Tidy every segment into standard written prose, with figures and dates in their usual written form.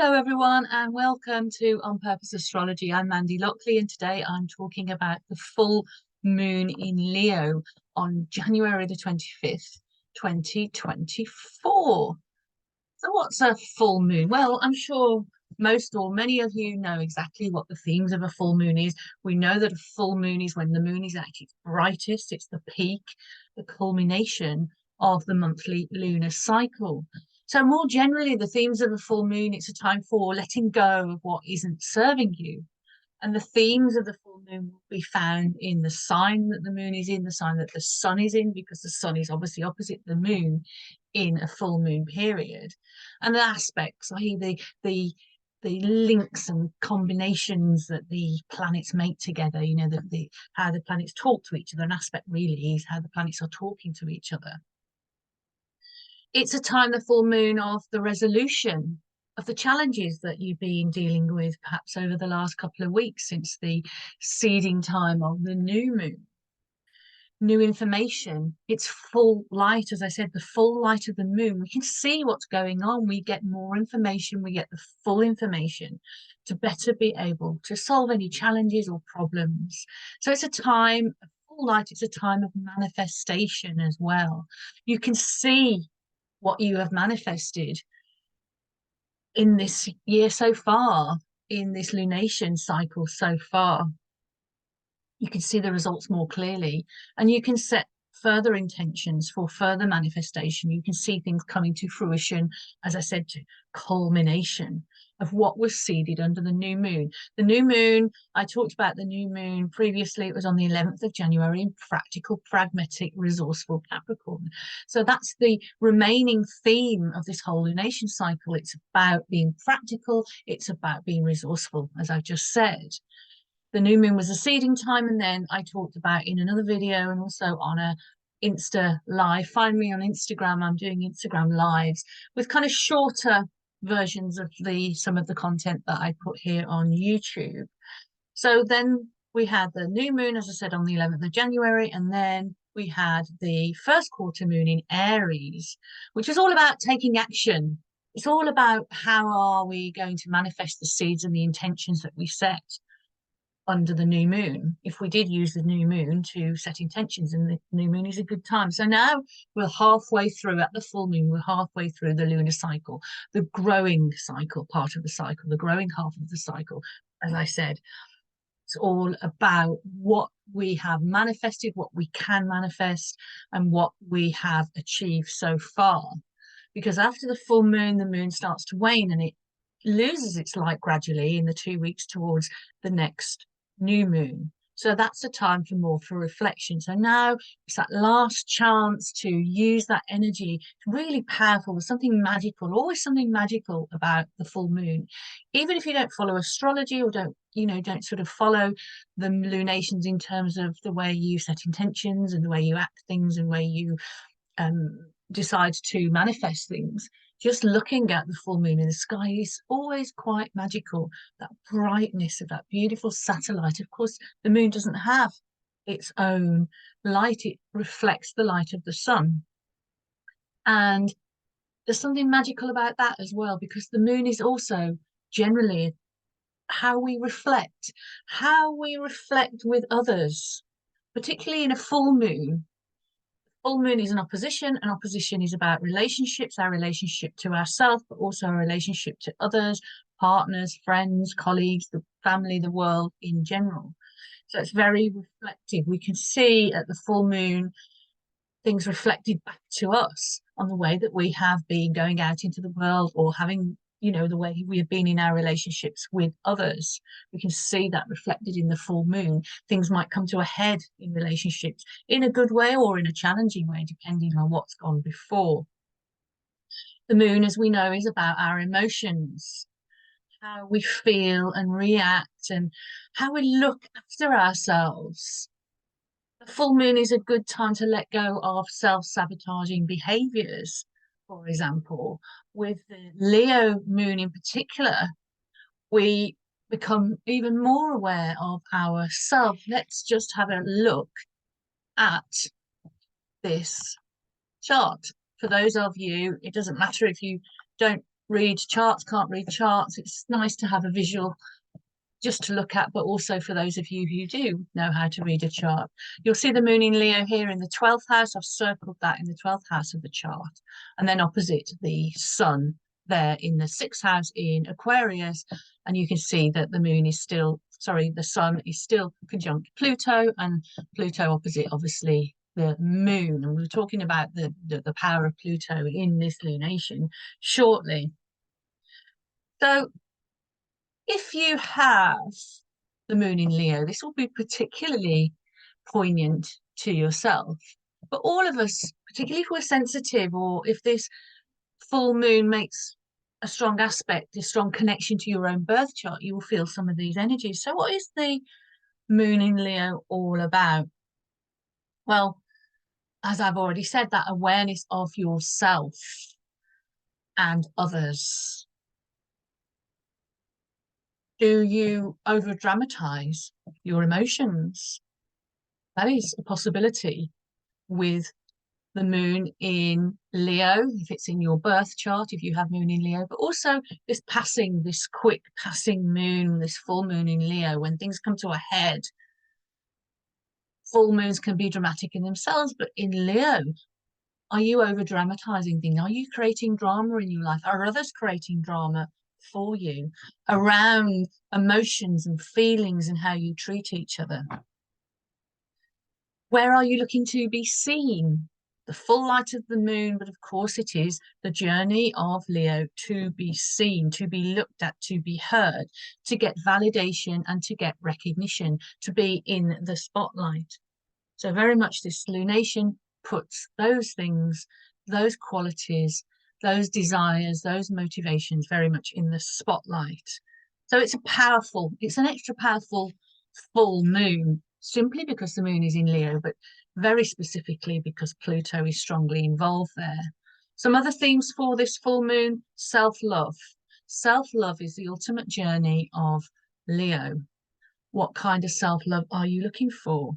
Hello, everyone, and welcome to On Purpose Astrology. I'm Mandy Lockley, and today I'm talking about the full moon in Leo on January the 25th, 2024. So, what's a full moon? Well, I'm sure most or many of you know exactly what the themes of a full moon is. We know that a full moon is when the moon is at its brightest, it's the peak, the culmination of the monthly lunar cycle. So, more generally, the themes of a full moon, it's a time for letting go of what isn't serving you. And the themes of the full moon will be found in the sign that the moon is in, the sign that the sun is in, because the sun is obviously opposite the moon in a full moon period. And the aspects, i.e., the links and combinations that the planets make together, the how the planets talk to each other. An aspect really is how the planets are talking to each other. It's a time, the full moon, of the resolution of the challenges that you've been dealing with perhaps over the last couple of weeks since the seeding time of the new moon. New information, it's full light, as I said, the full light of the moon. We can see what's going on. We get more information, we get the full information to better be able to solve any challenges or problems. So it's a time of full light, it's a time of manifestation as well. You can see what you have manifested in this year so far, in this lunation cycle so far. You can see the results more clearly, and you can set further intentions for further manifestation. You can see things coming to fruition, as I said, to culmination of what was seeded under the new moon. The new moon, I talked about the new moon previously. It was on the 11th of January in practical, pragmatic, resourceful Capricorn. So that's the remaining theme of this whole lunation cycle. It's about being practical. It's about being resourceful, as I've just said. The new moon was a seeding time, and then I talked about in another video and also on a Insta live. Find me on Instagram. I'm doing Instagram lives with kind of shorter versions of some of the content that I put here on YouTube. So then we had the new moon, as I said, on the 11th of January, and then we had the first quarter moon in Aries, which was all about taking action. It's all about how are we going to manifest the seeds and the intentions that we set under the new moon. If we did use the new moon to set intentions, and the new moon is a good time. So now we're halfway through, at the full moon, we're halfway through the lunar cycle, the growing cycle part of the cycle, the growing half of the cycle. As I said, it's all about what we have manifested, what we can manifest, and what we have achieved so far. Because after the full moon, the moon starts to wane and it loses its light gradually in the 2 weeks towards the next new moon. So that's a time for reflection. So now it's that last chance to use that energy. It's really powerful. There's something magical, always something magical about the full moon. Even if you don't follow astrology or don't sort of follow the lunations in terms of the way you set intentions and the way you act things and the way you decide to manifest things. Just looking at the full moon in the sky is always quite magical. That brightness of that beautiful satellite. Of course, the moon doesn't have its own light. It reflects the light of the sun. And there's something magical about that as well, because the moon is also generally how we reflect with others, particularly in a full moon. Full moon is an opposition. An opposition is about relationships, our relationship to ourselves, but also our relationship to others, partners, friends, colleagues, the family, the world in general. So it's very reflective. We can see at the full moon things reflected back to us on the way that we have been going out into the world, or having the way we have been in our relationships with others. We can see that reflected in the full moon. Things might come to a head in relationships in a good way or in a challenging way, depending on what's gone before. The moon, as we know, is about our emotions, how we feel and react, and how we look after ourselves. The full moon is a good time to let go of self-sabotaging behaviors. For example, with the Leo moon in particular, we become even more aware of ourselves. Let's just have a look at this chart. For those of you, it doesn't matter if you don't read charts, can't read charts, it's nice to have a visual just to look at, but also for those of you who do know how to read a chart. You'll see the moon in Leo here in the 12th house. I've circled that in the 12th house of the chart. And then opposite the sun there in the 6th house in Aquarius. And you can see that the moon is still, sorry, the sun is still conjunct Pluto, and Pluto opposite, obviously, the moon. And we're talking about the power of Pluto in this lunation shortly. So if you have the moon in Leo, this will be particularly poignant to yourself. But all of us, particularly if we're sensitive, or if this full moon makes a strong aspect, a strong connection to your own birth chart, you will feel some of these energies. So what is the moon in Leo all about? Well, as I've already said, that awareness of yourself and others. Do you over dramatize your emotions? That is a possibility with the moon in Leo, if it's in your birth chart, if you have moon in Leo, but also this passing, this quick passing moon, this full moon in Leo, when things come to a head. Full moons can be dramatic in themselves, but in Leo, are you over dramatizing things? Are you creating drama in your life? Are others creating drama for you around emotions and feelings and how you treat each other? Where are you looking to be seen? The full light of the moon, but of course it is the journey of Leo to be seen, to be looked at, to be heard, to get validation and to get recognition, to be in the spotlight. So very much this lunation puts those things, those qualities, those desires, those motivations very much in the spotlight. So it's an extra powerful full moon, simply because the moon is in Leo, but very specifically because Pluto is strongly involved there. Some other themes for this full moon: self-love. Self-love is the ultimate journey of Leo. What kind of self-love are you looking for?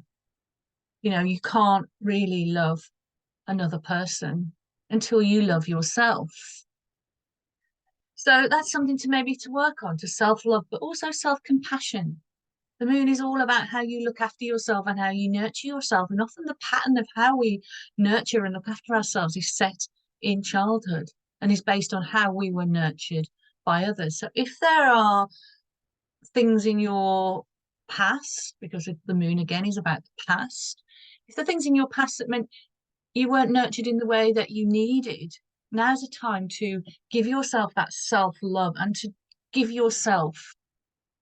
You know, you can't really love another person until you love yourself. So that's something to maybe to work on, to self-love, but also self-compassion. The moon is all about how you look after yourself and how you nurture yourself. And often the pattern of how we nurture and look after ourselves is set in childhood and is based on how we were nurtured by others. So if there are things in your past, because the moon again is about the past, if there are things in your past that meant you weren't nurtured in the way that you needed, now's a time to give yourself that self-love and to give yourself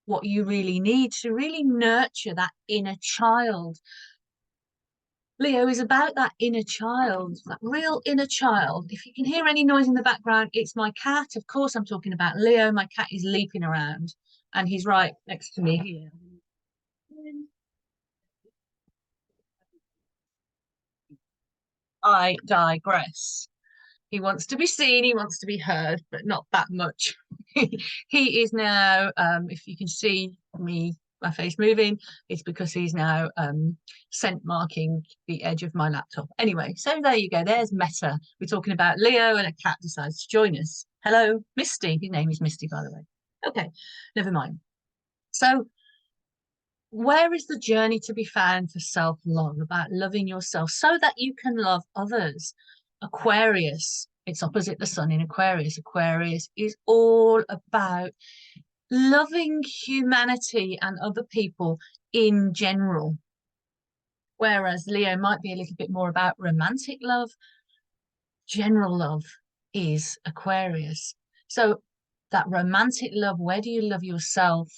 what you really need to really nurture that inner child. Leo is about that inner child, that real inner child. If you can hear any noise in the background, it's my cat. Of course, I'm talking about Leo. My cat is leaping around and he's right next to me here. I digress. He wants to be seen, he wants to be heard, but not that much. He is now, if you can see me, my face moving, it's because he's now scent marking the edge of my laptop. Anyway, so there you go. There's Meta. We're talking about Leo and a cat decides to join us. Hello, Misty. His name is Misty, by the way. Okay, never mind. So where is the journey to be found for self-love, about loving yourself so that you can love others? Aquarius, it's opposite the sun in Aquarius. Aquarius is all about loving humanity and other people in general, whereas Leo might be a little bit more about romantic love. General love is Aquarius. So that romantic love, where do you love yourself?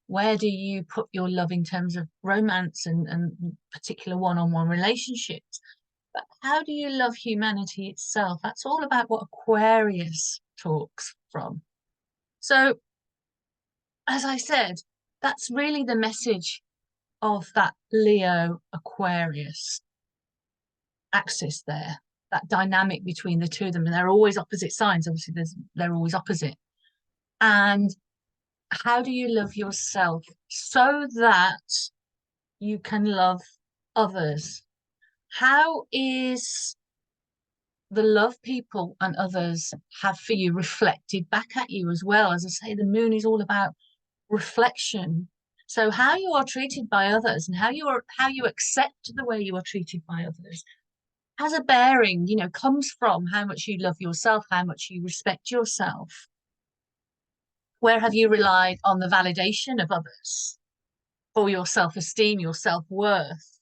Where do you put your love in terms of romance and particular one-on-one relationships? But how do you love humanity itself? That's all about what Aquarius talks from. So, as I said, that's really the message of that Leo Aquarius axis there, that dynamic between the two of them. And they're always opposite signs. Obviously, they're always opposite. And how do you love yourself so that you can love others? How is the love people and others have for you reflected back at you as well. As I say, the moon is all about reflection. So how you are treated by others and how you accept the way you are treated by others has a bearing, comes from how much you love yourself, how much you respect yourself. Where have you relied on the validation of others for your self-esteem, your self-worth?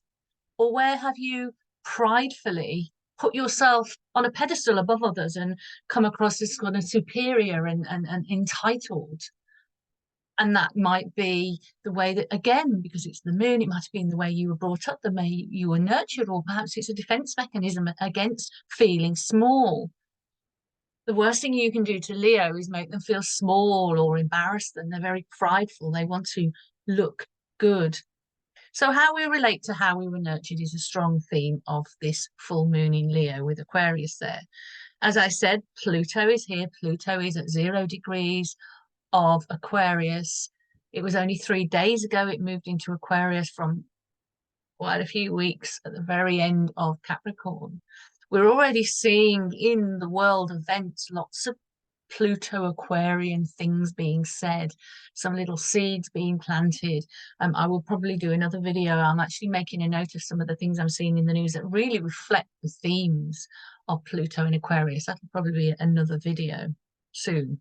Or where have you pridefully put yourself on a pedestal above others and come across as kind of superior and entitled? And that might be the way that, again, because it's the moon, it might have been the way you were brought up, the way you were nurtured, or perhaps it's a defense mechanism against feeling small. The worst thing you can do to Leo is make them feel small or embarrass them. They're very prideful. They want to look good. So how we relate to how we were nurtured is a strong theme of this full moon in Leo with Aquarius there. As I said, Pluto is here. Pluto is at 0 degrees of Aquarius. It was only 3 days ago it moved into Aquarius from quite a few weeks at the very end of Capricorn. We're already seeing in the world events lots of Pluto Aquarian things being said, some little seeds being planted. I will probably do another video. I'm actually making a note of some of the things I'm seeing in the news that really reflect the themes of Pluto in Aquarius. That'll probably be another video soon.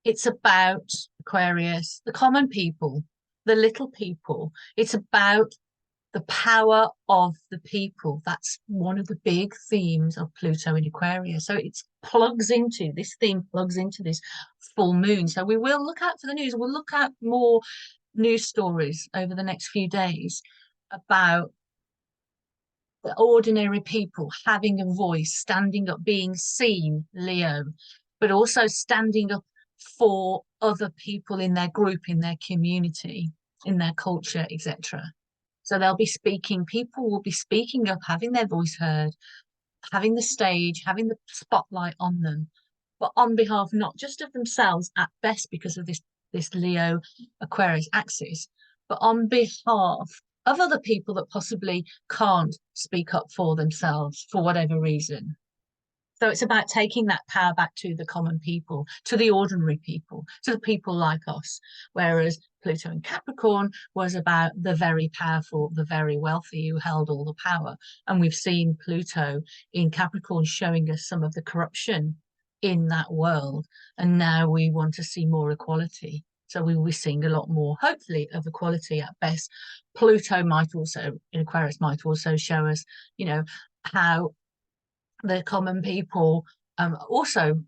It's about Aquarius, the common people, the little people. It's about the power of the people. That's one of the big themes of Pluto in Aquarius. So this theme plugs into this full moon. So we will look out for the news. We'll look at more news stories over the next few days about the ordinary people having a voice, standing up, being seen, Leo, but also standing up for other people in their group, in their community, in their culture, etc. So people will be speaking up, having their voice heard, having the stage, having the spotlight on them, but on behalf not just of themselves at best because of this Leo Aquarius axis, but on behalf of other people that possibly can't speak up for themselves for whatever reason. So it's about taking that power back to the common people, to the ordinary people, to the people like us. Whereas Pluto in Capricorn was about the very powerful, the very wealthy who held all the power. And we've seen Pluto in Capricorn showing us some of the corruption in that world. And now we want to see more equality. So we will be seeing a lot more, hopefully, of equality at best. Pluto might also, in Aquarius, might also show us, how the common people also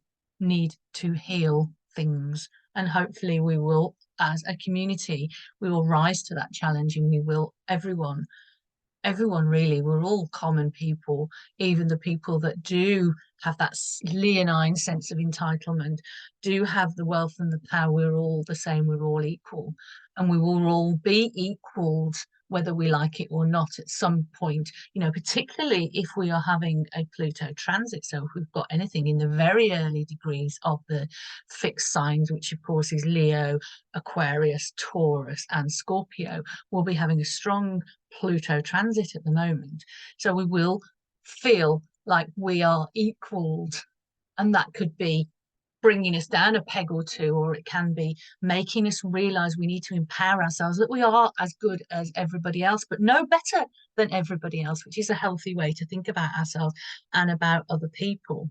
need to heal things. And hopefully we will, as a community, we will rise to that challenge and we will, everyone really, we're all common people, even the people that do have that leonine sense of entitlement, do have the wealth and the power. We're all the same, we're all equal, and we will all be equaled whether we like it or not at some point, particularly if we are having a Pluto transit. So if we've got anything in the very early degrees of the fixed signs, which of course is Leo, Aquarius, Taurus, and Scorpio, we'll be having a strong Pluto transit at the moment. So we will feel like we are equaled, and that could be bringing us down a peg or two, or it can be making us realize we need to empower ourselves, that we are as good as everybody else, but no better than everybody else, which is a healthy way to think about ourselves and about other people.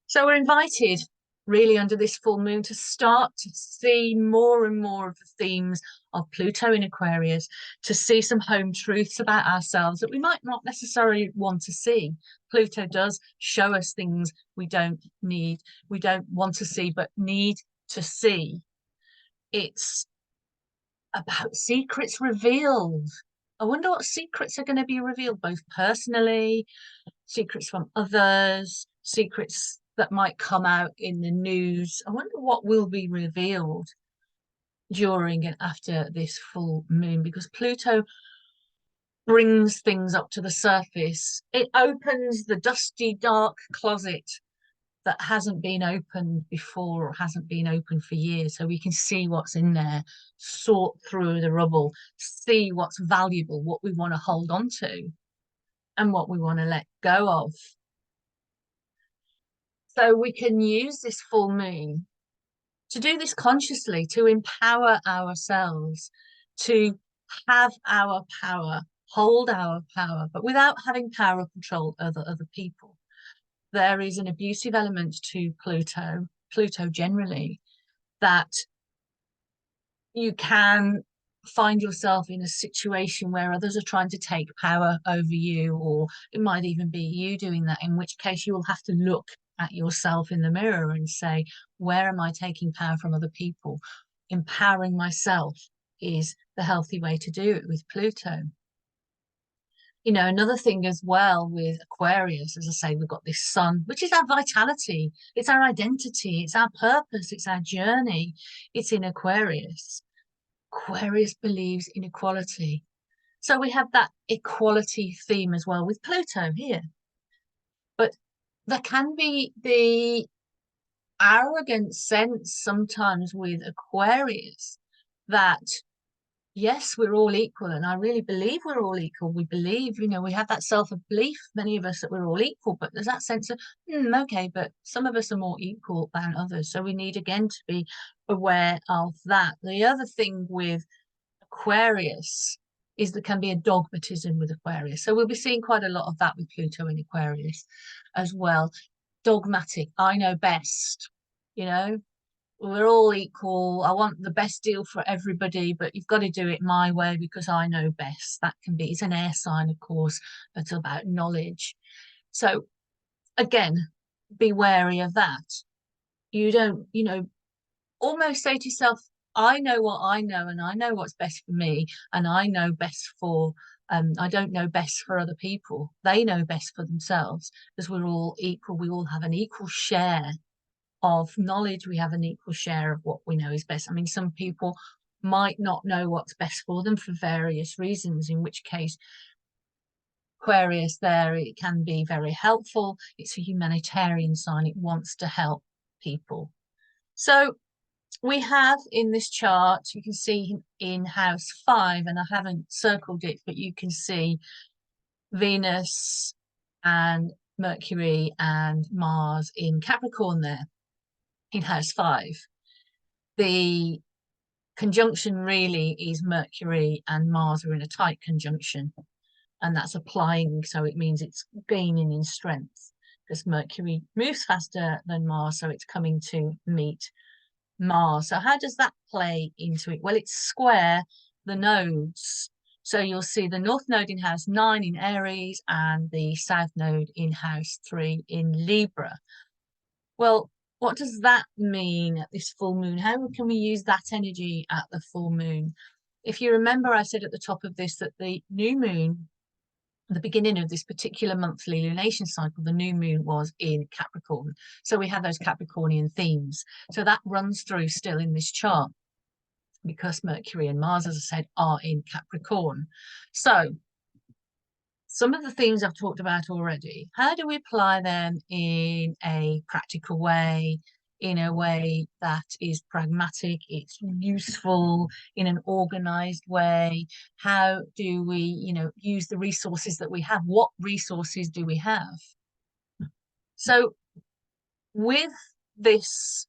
So we're invited really under this full moon to start to see more and more of the themes of Pluto in Aquarius, to see some home truths about ourselves that we might not necessarily want to see. Pluto does show us things we don't want to see, but need to see. It's about secrets revealed. I wonder what secrets are going to be revealed, both personally, secrets from others, secrets that might come out in the news. I wonder what will be revealed during and after this full moon, because Pluto brings things up to the surface. It opens the dusty, dark closet that hasn't been opened before or hasn't been opened for years, so we can see what's in there, sort through the rubble, see what's valuable, what we want to hold on to and what we want to let go of. So we can use this full moon to do this consciously, to empower ourselves, to have our power, hold our power, but without having power or control over other people. There is an abusive element to Pluto generally, that you can find yourself in a situation where others are trying to take power over you, or it might even be you doing that, in which case you will have to look at yourself in the mirror and say, where am I taking power from other people? Empowering myself is the healthy way to do it with Pluto. Another thing as well with Aquarius, as I say, we've got this sun, which is our vitality, it's our identity, it's our purpose, it's our journey. It's in Aquarius. Aquarius believes in equality. So we have that equality theme as well with Pluto here. But there can be the arrogant sense sometimes with Aquarius that, yes, we're all equal. And I really believe we're all equal. We believe, we have that self-belief, many of us, that we're all equal. But there's that sense of, okay, but some of us are more equal than others. So we need, again, to be aware of that. The other thing with Aquarius is there can be a dogmatism with Aquarius. So we'll be seeing quite a lot of that with Pluto in Aquarius as well. Dogmatic, I know best, you know, we're all equal. I want the best deal for everybody, but you've got to do it my way because I know best. That can be, it's an air sign, of course, it's about knowledge. So again, be wary of that. You don't, almost say to yourself, I know what I know, and I know what's best for me, and I know best for, I don't know best for other people. They know best for themselves because we're all equal. We all have an equal share of knowledge. We have an equal share of what we know is best. I mean, some people might not know what's best for them for various reasons, in which case, Aquarius there, it can be very helpful. It's a humanitarian sign. It wants to help people. So we have in this chart, you can see in house 5, and I haven't circled it, but you can see Venus and Mercury and Mars in Capricorn there in house 5. The conjunction really is Mercury and Mars are in a tight conjunction, and that's applying, so it means it's gaining in strength because Mercury moves faster than Mars, so it's coming to meet Mars. So how does that play into it? Well, it's square the nodes. So you'll see the North Node in house 9 in Aries and the South Node in house 3 in Libra. Well, what does that mean at this full moon? How can we use that energy at the full moon? If you remember, I said at the top of this that the new moon, the beginning of this particular monthly lunation cycle, the new moon was in Capricorn. So we have those Capricornian themes. So that runs through still in this chart because Mercury and Mars, as I said, are in Capricorn. So some of the themes I've talked about already, how do we apply them in a practical way, in a way that is pragmatic, it's useful, in an organized way? How do we, use the resources that we have? What resources do we have? So with this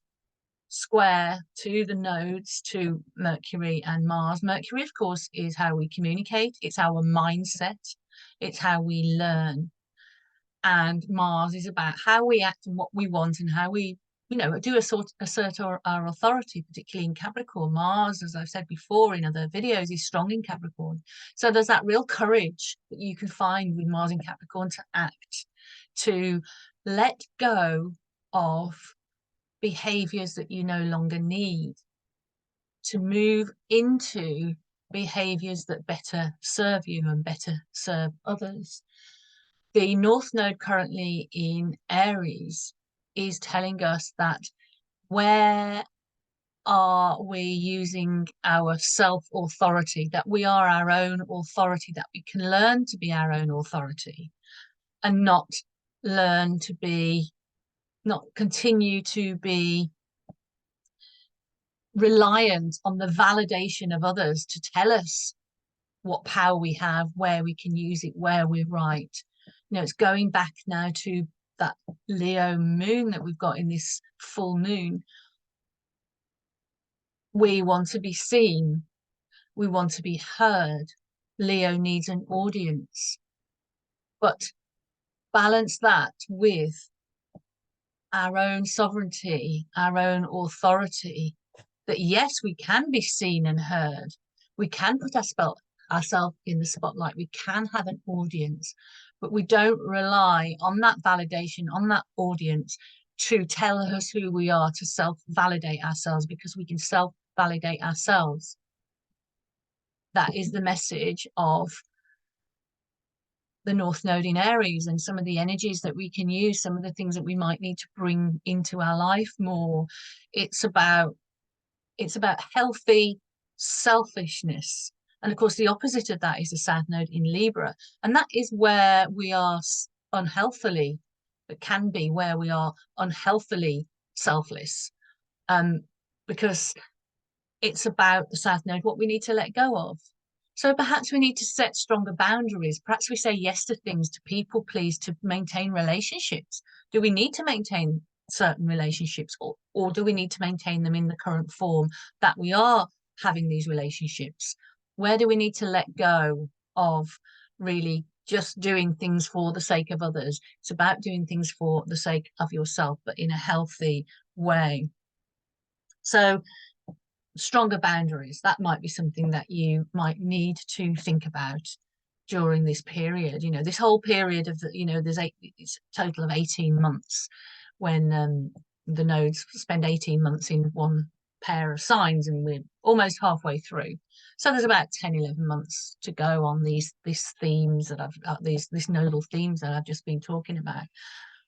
square to the nodes to Mercury and Mars, Mercury, of course, is how we communicate. It's our mindset. It's how we learn. And Mars is about how we act and what we want and how we, do assert our authority, particularly in Capricorn. Mars, as I've said before in other videos, is strong in Capricorn. So there's that real courage that you can find with Mars in Capricorn to act, to let go of behaviors that you no longer need, to move into behaviors that better serve you and better serve others. The North Node currently in Aries is telling us that where are we using our self-authority, that we are our own authority, that we can learn to be our own authority and not continue to be reliant on the validation of others to tell us what power we have, where we can use it, where we're right. It's going back now to that Leo moon that we've got in this full moon, we want to be seen, we want to be heard. Leo needs an audience, but balance that with our own sovereignty, our own authority, that yes, we can be seen and heard. We can put ourselves in the spotlight. We can have an audience, but we don't rely on that validation, on that audience to tell us who we are, to self-validate ourselves, because we can self-validate ourselves. That is the message of the North Node in Aries and some of the energies that we can use, some of the things that we might need to bring into our life more. It's about healthy selfishness. And of course, the opposite of that is the South Node in Libra. And that is where we are unhealthily, it can be where we are unhealthily selfless. Because it's about the South Node, what we need to let go of. So perhaps we need to set stronger boundaries. Perhaps we say yes to things, to people please, to maintain relationships. Do we need to maintain certain relationships, or do we need to maintain them in the current form that we are having these relationships? Where do we need to let go of really just doing things for the sake of others? It's about doing things for the sake of yourself, but in a healthy way. So stronger boundaries, that might be something that you might need to think about during this period. You know, this whole period of there's it's a total of 18 months when the nodes spend 18 months in one pair of signs, and we're almost halfway through. So there's about 10-11 months to go on these themes that these nodal themes that I've just been talking about.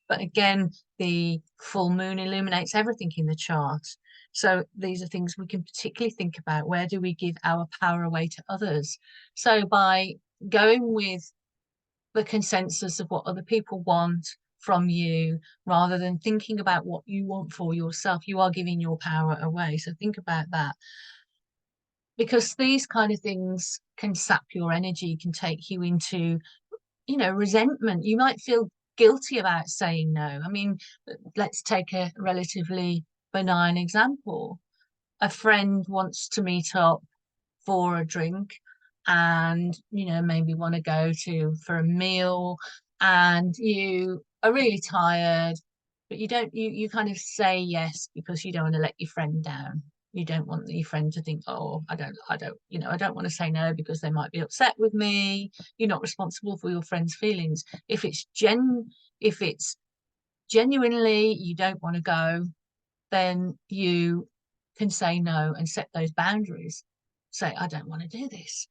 But again, the full moon illuminates everything in the chart. So these are things we can particularly think about. Where do we give our power away to others? So by going with the consensus of what other people want from you, rather than thinking about what you want for yourself, you are giving your power away. So think about that. Because these kind of things can sap your energy, can take you into, resentment. You might feel guilty about saying no. I mean, let's take a relatively benign example. A friend wants to meet up for a drink and, maybe want to go for a meal, and you are really tired, but you kind of say yes because you don't want to let your friend down. You don't want your friend to think, oh, I don't want to say no because they might be upset with me. You're not responsible for your friend's feelings. If it's genuinely you don't want to go, then you can say no and set those boundaries. Say, I don't want to do this.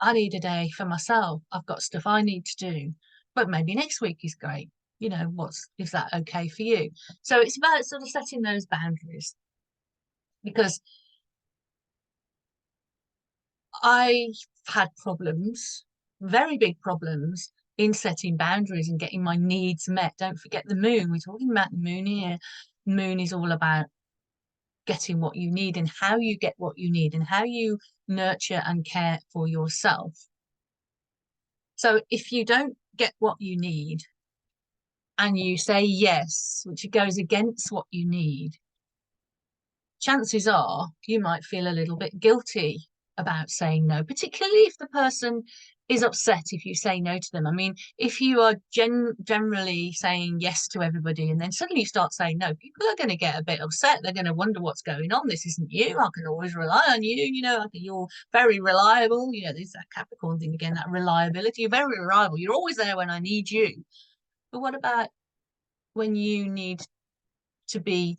I need a day for myself. I've got stuff I need to do. But maybe next week is great. Is that okay for you? So it's about sort of setting those boundaries, because I've had problems, very big problems, in setting boundaries and getting my needs met. Don't forget the moon. We're talking about the moon here. Moon is all about getting what you need, and how you get what you need, and how you nurture and care for yourself. So if you don't get what you need and you say yes, which goes against what you need, chances are you might feel a little bit guilty about saying no, particularly if the person is upset if you say no to them. I mean, if you are generally saying yes to everybody and then suddenly you start saying no, people are going to get a bit upset. They're going to wonder what's going on. This isn't you. I can always rely on you. I think you're very reliable. There's that Capricorn thing again, that reliability. You're very reliable. You're always there when I need you. But what about when you need to be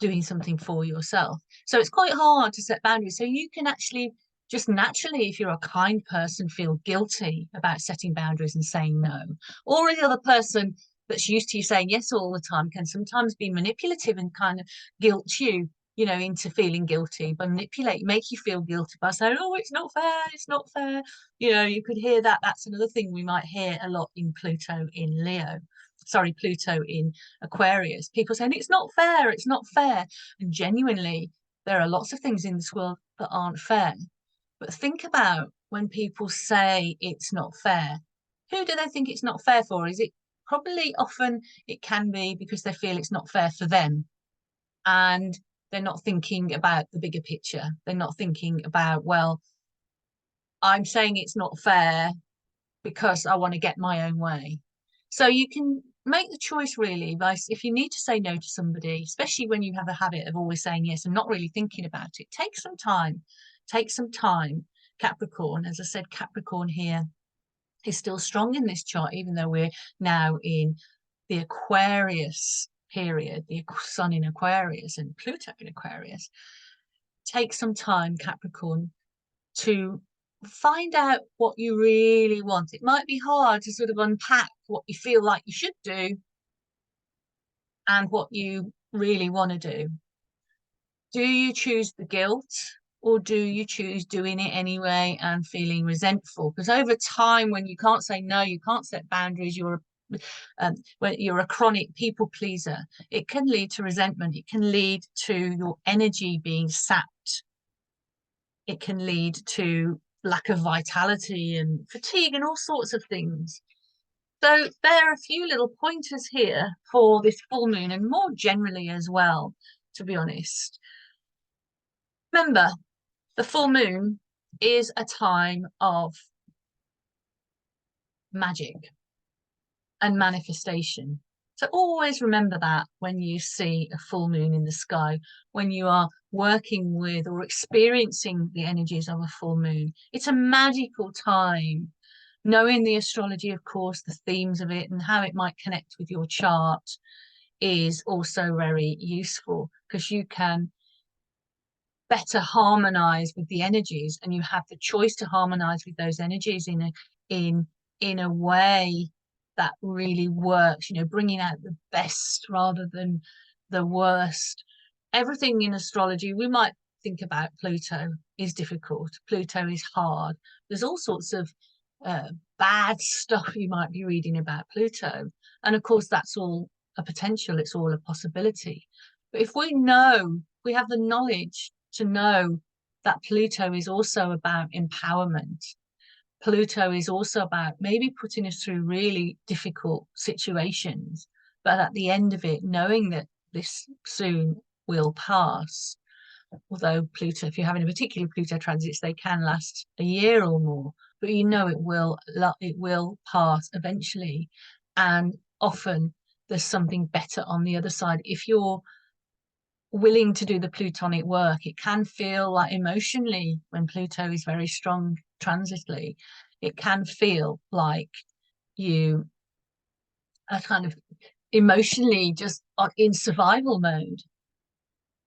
doing something for yourself? So it's quite hard to set boundaries. So you can actually just naturally, if you're a kind person, feel guilty about setting boundaries and saying no. Or the other person that's used to you saying yes all the time can sometimes be manipulative and kind of guilt you, into feeling guilty, but make you feel guilty by saying, oh, it's not fair, it's not fair. You could hear that. That's another thing we might hear a lot in Pluto in Leo. Sorry, Pluto in Aquarius. People saying it's not fair, it's not fair. And genuinely, there are lots of things in this world that aren't fair. But think about when people say it's not fair. Who do they think it's not fair for? Is it probably often it can be because they feel it's not fair for them, and they're not thinking about the bigger picture. They're not thinking about, well, I'm saying it's not fair because I want to get my own way. So you can make the choice really by, if you need to say no to somebody, especially when you have a habit of always saying yes and not really thinking about it, take some time. Take some time. Capricorn, as I said, Capricorn here is still strong in this chart, even though we're now in the Aquarius period, the Sun in Aquarius and Pluto in Aquarius. Take some time, Capricorn, to find out what you really want. It might be hard to sort of unpack what you feel like you should do and what you really want to do. Do you choose the guilt, or do you choose doing it anyway and feeling resentful? Because over time, when you can't say no, you can't set boundaries, when you're a chronic people pleaser, it can lead to resentment. It can lead to your energy being sapped. It can lead to lack of vitality and fatigue and all sorts of things. So there are a few little pointers here for this full moon, and more generally as well, to be honest. Remember, the full moon is a time of magic and manifestation. So always remember that when you see a full moon in the sky, when you are working with or experiencing the energies of a full moon. It's a magical time. Knowing the astrology, of course, the themes of it and how it might connect with your chart is also very useful, because you can better harmonize with the energies, and you have the choice to harmonize with those energies in a way that really works, bringing out the best rather than the worst. Everything in astrology, we might think about Pluto is difficult. Pluto is hard. There's all sorts of bad stuff you might be reading about Pluto. And of course, that's all a potential. It's all a possibility. But if we have the knowledge to know that Pluto is also about empowerment. Pluto is also about maybe putting us through really difficult situations, but at the end of it, knowing that this soon will pass. Although Pluto, if you're having a particular Pluto transits, they can last a year or more, but it will pass eventually. And often there's something better on the other side. If you're willing to do the Plutonic work, it can feel like emotionally, when Pluto is very strong transitly, it can feel like you are kind of emotionally just in survival mode.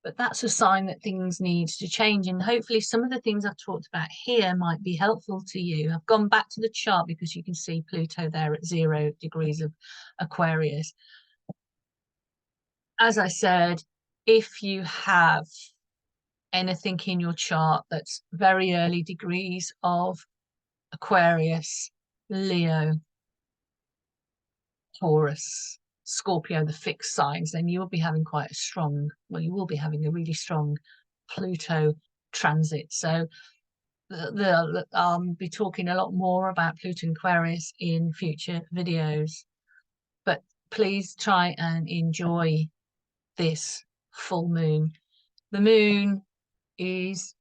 But that's a sign that things need to change. And hopefully some of the things I've talked about here might be helpful to you. I've gone back to the chart because you can see Pluto there at 0 degrees of Aquarius. As I said, if you have anything in your chart that's very early degrees of Aquarius, Leo, Taurus, Scorpio, the fixed signs, then you will be having you will be having a really strong Pluto transit. So I'll be talking a lot more about Pluto and Aquarius in future videos. But please try and enjoy this full moon. The moon is,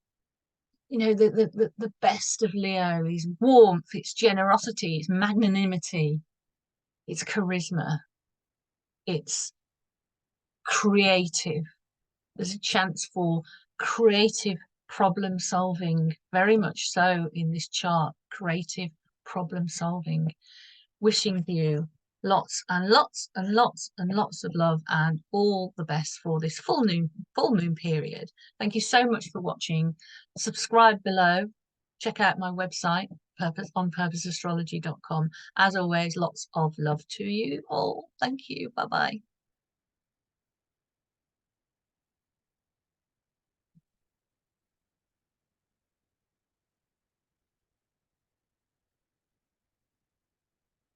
the best of Leo is warmth, it's generosity, it's magnanimity, it's charisma, it's creative. There's a chance for creative problem solving, very much so in this chart, creative problem solving. Wishing you lots and lots and lots and lots of love and all the best for this full moon period. Thank you so much for watching. Subscribe below. Check out my website, onpurposeastrology.com. As always, lots of love to you all. Thank you. Bye bye.